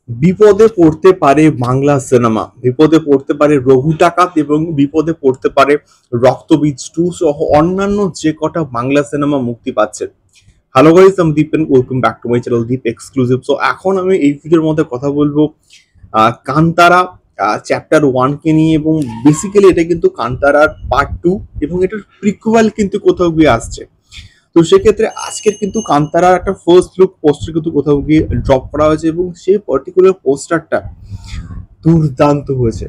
বিপদে পড়তে পারে বাংলা সিনেমা, বিপদে পড়তে পারে রঘু ডাকাত এবং বিপদে পড়তে পারে রক্তবীজ 2 সহ অন্যান্য যে কটা বাংলা সিনেমা মুক্তি পাচ্ছে। হ্যালো গাইস, আমি Deep and welcome back to my channel Deep exclusive. So এখন আমি এই ভিডিওর মধ্যে কথা বলবো কান্তারা চ্যাপ্টার 1 কে নিয়ে, এবং বেসিক্যালি এটা কিন্তু কান্তারার পার্ট 2 এবং এটার প্রিকুয়াল কিন্তু কোথাও গিয়ে আসছে। তো সেক্ষেত্রে আজকের কিন্তু কান্তারার একটা ফার্স্ট লুক পোস্টার কিন্তু কোথাও গিয়ে ড্রপ করা হয়েছে, এবং সেই পার্টিকুলার পোস্টারটা দুর্দান্ত হয়েছে,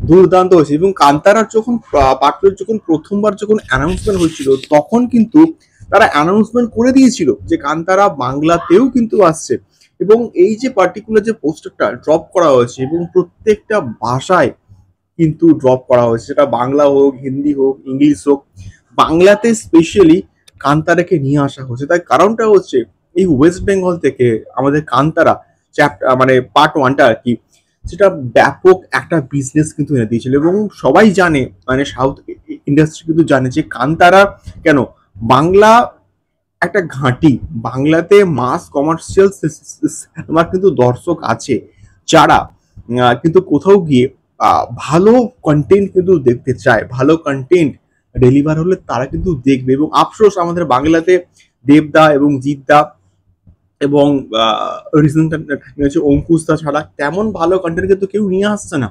দুর্দান্ত হয়েছে। এবং কান্তারার যখন পার্টটার যখন প্রথমবার যখন অ্যানাউন্সমেন্ট হয়েছিল, তখন কিন্তু তারা অ্যানাউন্সমেন্ট করে দিয়েছিল যে কান্তারা বাংলাতেও কিন্তু আসছে। এবং এই যে পার্টিকুলার যে পোস্টারটা ড্রপ করা হয়েছে এবং প্রত্যেকটা ভাষায় কিন্তু ড্রপ করা হয়েছে, সেটা বাংলা হোক, হিন্দি হোক, ইংলিশ হোক, বাংলাতে স্পেশালি কান্তারাকে নিয়ে আসা হচ্ছে। তার কারণটা হচ্ছে এই ওয়েস্ট বেঙ্গল থেকে আমাদের কান্তারা চ্যাপ্টার মানে পার্ট 1টা আর কি, সেটা ব্যাপক একটা বিজনেস কিন্তু এনে দিয়েছিল। এবং সবাই জানে, মানে সাউথ ইন্ডাস্ট্রি কিন্তু জানে যে কান্তারা কেন বাংলা একটা ঘাঁটি, বাংলাতে মাস কমার্শিয়াল সিনেমা কিন্তু দর্শক আছে যারা কিন্তু কোথাও গিয়ে ভালো কন্টেন্ট কিন্তু দেখতে চায়, ভালো কন্টেন্ট ডেলিভার হলে তারা কিন্তু দেখবে। এবং আফসোস আমাদের বাংলাতে দেবদা এবং জিৎদা এবং রিসেন্ট হচ্ছে অঙ্কুশদা ছাড়া তেমন ভালো কন্টেন্ট কিন্তু কেউ নিয়ে আসছে না,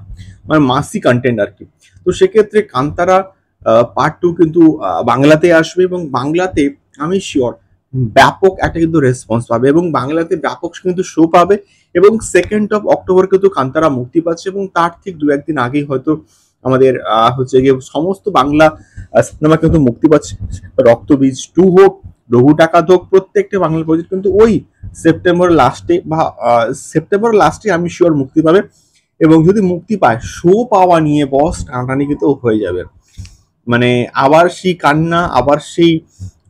মানে মাসি কন্টেন্ট আর কি। তো সেক্ষেত্রে কান্তারা পার্ট 2 কিন্তু বাংলাতে আসবে, এবং বাংলাতে আমি শিওর ব্যাপক একটা কিন্তু রেসপন্স পাবে, এবং বাংলাতে ব্যাপক কিন্তু শো পাবে। এবং 2nd অফ অক্টোবর কিন্তু কান্তারা মুক্তি পাচ্ছে, এবং তার ঠিক 2-1 দিন আগেই হয়তো আমাদের হচ্ছে গিয়ে সমস্ত বাংলা সিনেমা কিন্তু মুক্তি পাচ্ছে। রক্তবীজ 2 হোক, রঘু ডাকাত হোক, প্রত্যেকটা বাংলা প্রজেক্ট কিন্তু ওই সেপ্টেম্বর লাস্টে বা সেপ্টেম্বর লাস্টে আমি শিওর মুক্তি পাবে। এবং যদি মুক্তি পায়, শো পাওয়া নিয়ে বস টানাটানি কিন্তু হয়ে যাবে। মানে আবার সেই কান্না, আবার সেই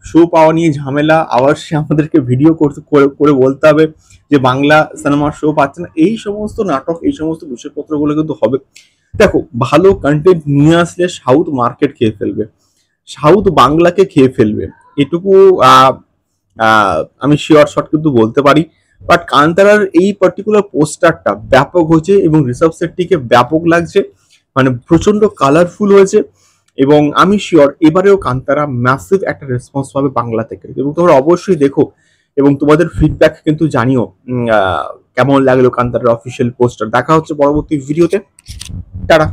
শো পাওয়া নিয়ে ঝামেলা, আবার সে আমাদেরকে ভিডিও করতে করে বলতে হবে যে বাংলা সিনেমার শো পাচ্ছে না। এই সমস্ত নাটক, এই সমস্ত বিষয়পত্রগুলো কিন্তু হবে। দেখো, ভালো কন্টেন্ট নিয়ে আসলে সাউথ মার্কেট খেয়ে ফেলবে, সাউথ বাংলাকে খেয়ে ফেলবে, এটুকু আমি শিওর শট কিন্তু বলতে পারি। বাট কান্তারার এই পার্টিকুলার পোস্টারটা ব্যাপক হয়েছে এবং ঋষভ শেট্টিকে ব্যাপক লাগছে, মানে প্রচন্ড কালারফুল হয়েছে। এবং আমি শিওর এবারেও কান্তারা ম্যাসিভ একটা রেসপন্স পাবে বাংলা থেকে। এবং তোমরা অবশ্যই দেখো এবং তোমাদের ফিডব্যাক কিন্তু জানিও কেমন লাগলো কান্তারার অফিসিয়াল পোস্টার। দেখা হচ্ছে পরবর্তী ভিডিওতে। টাটা।